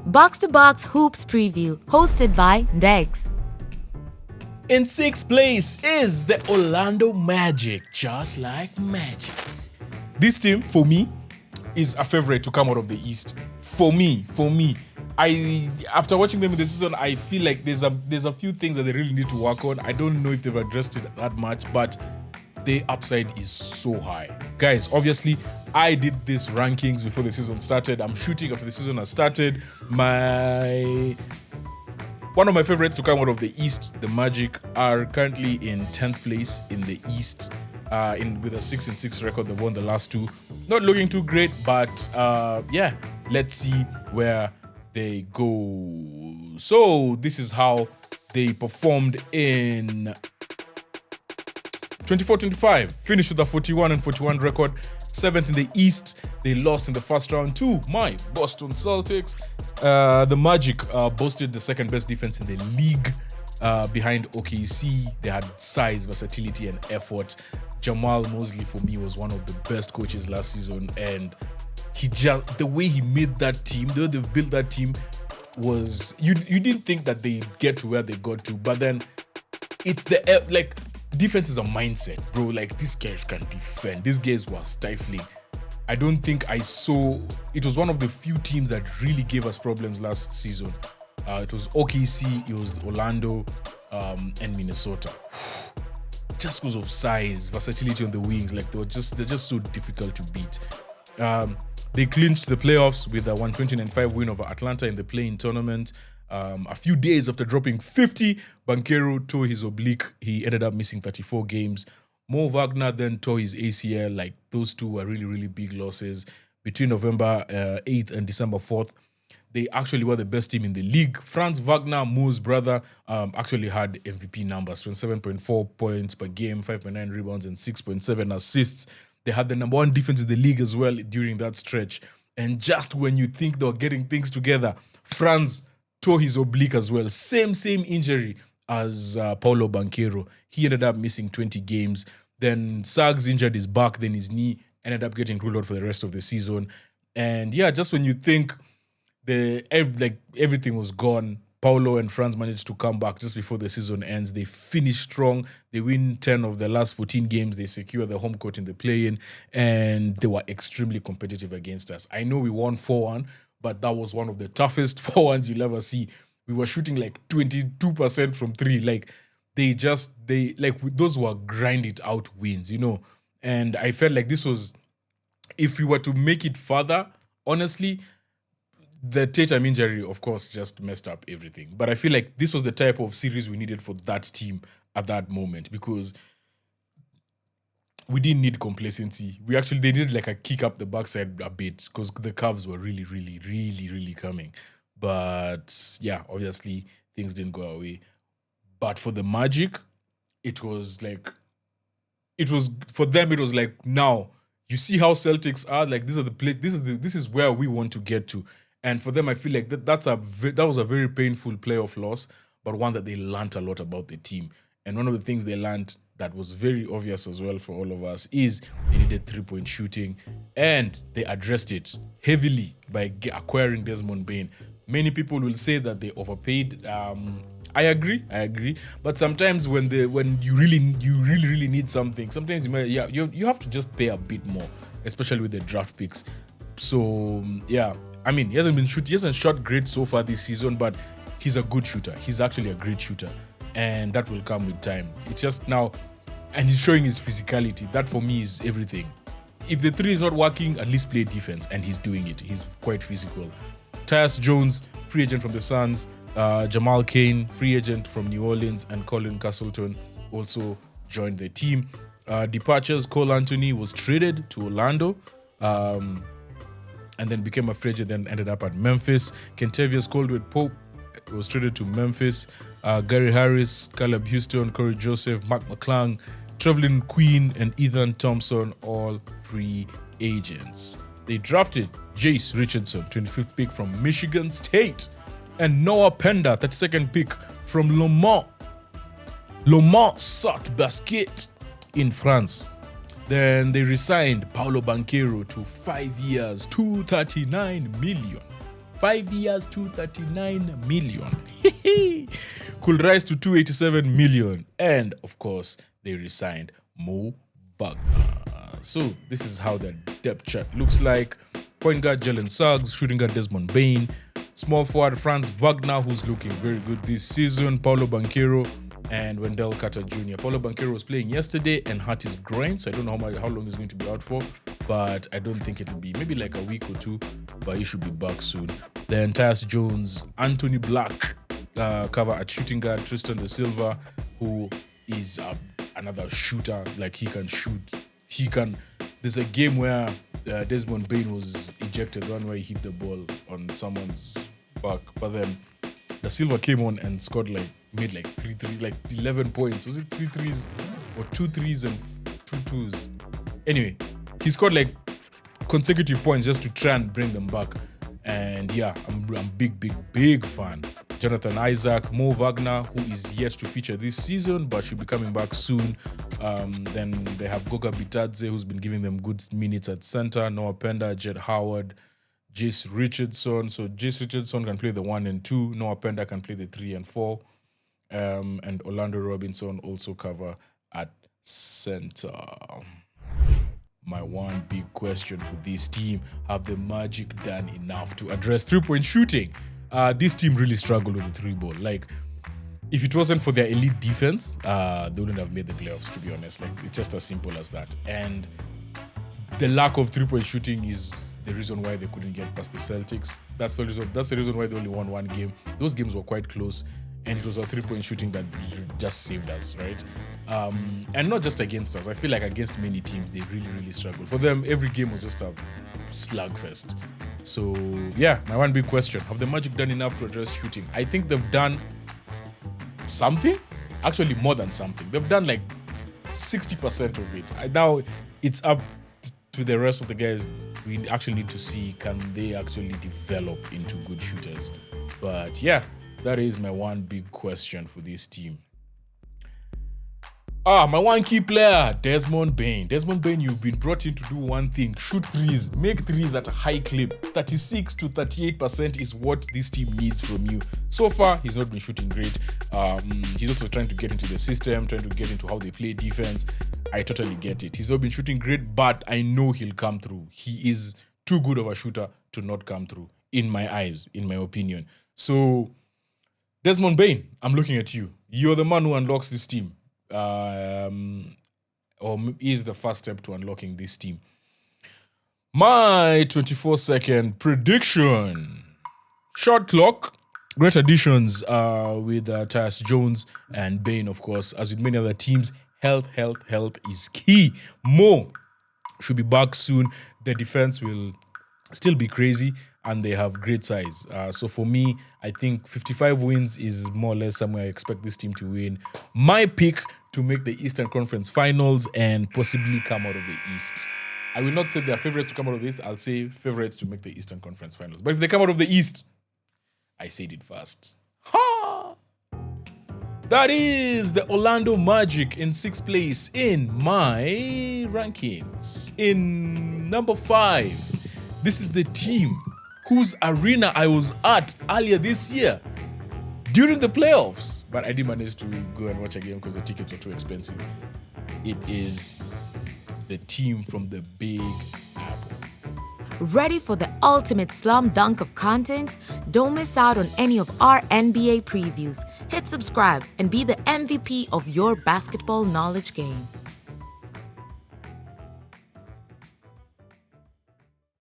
Box to Box Hoops Preview, hosted by Dex. In sixth place is the Orlando Magic, just like magic. This team, for me, is a favorite to come out of the East. For me, after watching them in the season, I feel like there's a few things that they really need to work on. I don't know if they've addressed it that much, but the upside is so high. Guys, obviously, I did this rankings before the season started. I'm shooting after the season has started. One of my favorites to come out of the East, the Magic, are currently in 10th place in the East, with a 6-6 record. They've won the last two. Not looking too great, but let's see where they go. So this is how they performed in 24-25. Finished with a 41-41 record. 7th in the East. They lost in the first round to my Boston Celtics. The Magic boasted the second best defense in the league behind OKC. They had size, versatility, and effort. Jamal Mosley, for me, was one of the best coaches last season, and the way he made that team, the way they've built that team, was you didn't think that they get to where they got to, but then it's defense is a mindset, bro. Like, these guys can defend. These guys were stifling. I don't think I saw. It was one of the few teams that really gave us problems last season. It was OKC, it was Orlando, and Minnesota. Just because of size, versatility on the wings, like they're just so difficult to beat. They clinched the playoffs with a 120-5 win over Atlanta in the play-in tournament. A few days after dropping 50, Banchero tore his oblique. He ended up missing 34 games. Moritz Wagner then tore his ACL. Like, those two were really, really big losses. Between November 8th and December 4th, they actually were the best team in the league. Franz Wagner, Mo's brother, actually had MVP numbers: 27.4 points per game, 5.9 rebounds, and 6.7 assists. They had the number one defense in the league as well during that stretch. And just when you think they were getting things together, Franz tore his oblique as well. Same injury as Paolo Banchero. He ended up missing 20 games. Then Suggs injured his back, then his knee, ended up getting ruled out for the rest of the season. And yeah, just when you think everything was gone, Paolo and Franz managed to come back just before the season ends. They finish strong. They win 10 of their last 14 games. They secure the home court in the play-in, and they were extremely competitive against us. I know we won 4-1, but that was one of the toughest 4-1s you'll ever see. We were shooting like 22% from three. Like, those were grind it out wins, you know. And I felt like this was, if we were to make it further, honestly, the Tatum injury, of course, just messed up everything. But I feel like this was the type of series we needed for that team at that moment, because we didn't need complacency. They needed like a kick up the backside a bit, because the Cavs were really, really, really, really coming. But yeah, obviously things didn't go away. But for the Magic, for them, it was like, now you see how Celtics are. Like, these are the place. This is where we want to get to. And for them, I feel like that was a very painful playoff loss, but one that they learned a lot about the team. And one of the things they learned that was very obvious as well for all of us is they needed 3-point shooting, and they addressed it heavily by acquiring Desmond Bane. Many people will say that they overpaid. I agree. But sometimes when you really need something, sometimes you have to just pay a bit more, especially with the draft picks. So yeah, I mean, he hasn't shot great so far this season, but he's a good shooter. He's actually a great shooter, and that will come with time. It's just now, and he's showing his physicality. That for me is everything. If the three is not working, at least play defense, and he's doing it. He's quite physical. Tyus Jones, free agent from the Suns. Jamal Cain, free agent from New Orleans, and Colin Castleton also joined the team. Departures: Cole Anthony was traded to Orlando, and then became a free agent, then ended up at Memphis. Kentavious Caldwell-Pope was traded to Memphis. Gary Harris, Caleb Houston, Corey Joseph, Mark McClung, Trevelyan Queen, and Ethan Thompson, all free agents. They drafted Jace Richardson, 25th pick from Michigan State, and Noah Pender, 32nd pick from Le Mans Sarthe-Basket in France. Then they re-signed Paolo Banchero to 5 years, $239 million. 5 years, 239 million. Could rise to 287 million. And of course, they resigned Mo Wagner. So this is how the depth chart looks like. Point guard Jalen Suggs, shooting guard Desmond Bane, small forward Franz Wagner, who's looking very good this season, Paulo Banchero, and Wendell Carter Jr. Paulo Banchero was playing yesterday and hurt his groin, so I don't know how long he's going to be out for, but I don't think it'll be maybe like a week or two, but he should be back soon. Then Tyus Jones, Anthony Black, cover at shooting guard, Tristan De Silva, who is another shooter, like he can shoot. There's a game where Desmond Bane was ejected, the one where he hit the ball on someone's back, but then De Silva came on and made 3 threes, 11 points. Was it 3 threes or 2 threes and 2 twos? Anyway, he scored consecutive points just to try and bring them back. And yeah, I'm big fan. Jonathan Isaac, Mo Wagner, who is yet to feature this season but should be coming back soon. Then they have Goga Bitadze, who's been giving them good minutes at center. Noah Penda, Jed Howard, Jace Richardson. So Jace Richardson can play the 1 and 2. Noah Penda can play the 3 and 4. And Orlando Robinson also cover at center. My one big question for this team: have the Magic done enough to address 3-point shooting? This team really struggled with the 3-ball. If it wasn't for their elite defense, they wouldn't have made the playoffs, to be honest. It's just as simple as that. And the lack of 3-point shooting is the reason why they couldn't get past the Celtics. That's the reason why they only won one game. Those games were quite close, and it was our 3-point shooting that just saved us, right? And not just against us. I feel like against many teams, they really struggled. For them, every game was just a slugfest. So yeah, my one big question: have the Magic done enough to address shooting? I think they've done something, actually more than something. They've done 60% of it. Now it's up to the rest of the guys. We actually need to see, can they actually develop into good shooters? But yeah, that is my one big question for this team. My one key player, Desmond Bane. Desmond Bane, you've been brought in to do one thing: shoot threes, make threes at a high clip. 36 to 38% is what this team needs from you. So far, he's not been shooting great. He's also trying to get into the system, trying to get into how they play defense. I totally get it. He's not been shooting great, but I know he'll come through. He is too good of a shooter to not come through, in my eyes, in my opinion. So, Desmond Bane, I'm looking at you. You're the man who unlocks this team. Or is the first step to unlocking this team. My 24-second prediction: shot clock, great additions with Tyus Jones and Bane, of course. As with many other teams, health is key. Mo should be back soon. The defense will still be crazy, and they have great size. So for me, I think 55 wins is more or less somewhere I expect this team to win. My pick to make the Eastern Conference Finals and possibly come out of the East. I will not say they're favorites to come out of the East. I'll say favorites to make the Eastern Conference Finals. But if they come out of the East, I said it first. Ha! That is the Orlando Magic in 6th place in my rankings. In number 5, this is the team whose arena I was at earlier this year during the playoffs, but I didn't manage to go and watch a game because the tickets were too expensive. It is the team from the Big Apple. Ready for the ultimate slam dunk of content? Don't miss out on any of our NBA previews. Hit subscribe and be the MVP of your basketball knowledge game.